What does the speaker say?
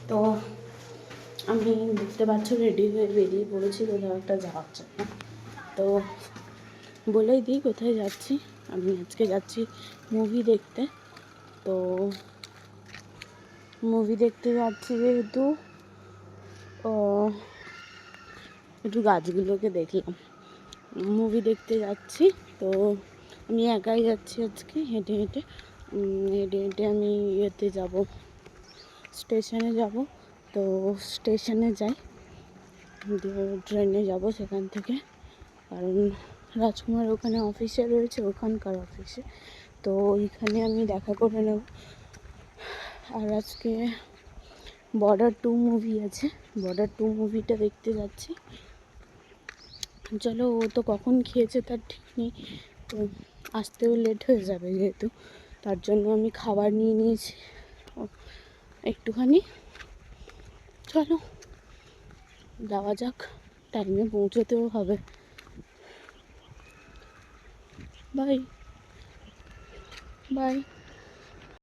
তো আমি দেখতে পাচ্ছ রেডি হয়ে বেরিয়ে পড়েছি কোথাও একটা যাওয়ার জন্য। তো বলেই দিই কোথায় যাচ্ছি। আমি আজকে যাচ্ছি মুভি দেখতে। তো মুভি দেখতে যাচ্ছি যেহেতু একটু গাছগুলোকে দেখলাম, মুভি দেখতে যাচ্ছি। তো আমি একাই যাচ্ছি আজকে, হেঁটে হেঁটে হেঁটে হেঁটে আমি ইয়েতে যাব, স্টেশনে যাব। তো স্টেশনে যাই, ট্রেনে যাব সেখান থেকে, কারণ রাজকুমার ওখানে অফিসে রয়েছে, ওখানকার অফিসে। তো ওইখানে আমি দেখা করে নেব। আর আজকে বর্ডার 2 মুভি আছে, বর্ডার 2 মুভিটা দেখতে যাচ্ছি। চলো, ও তো কখন খেয়েছে তার ঠিক নেই, তো আসতেও লেট হয়ে যাবে যেহেতু, তার জন্য আমি খাবার নিয়ে নিয়েছি একটুখানি। চলো যাওয়া যাক, টাইমে পৌঁছতেও হবে। Bye bye.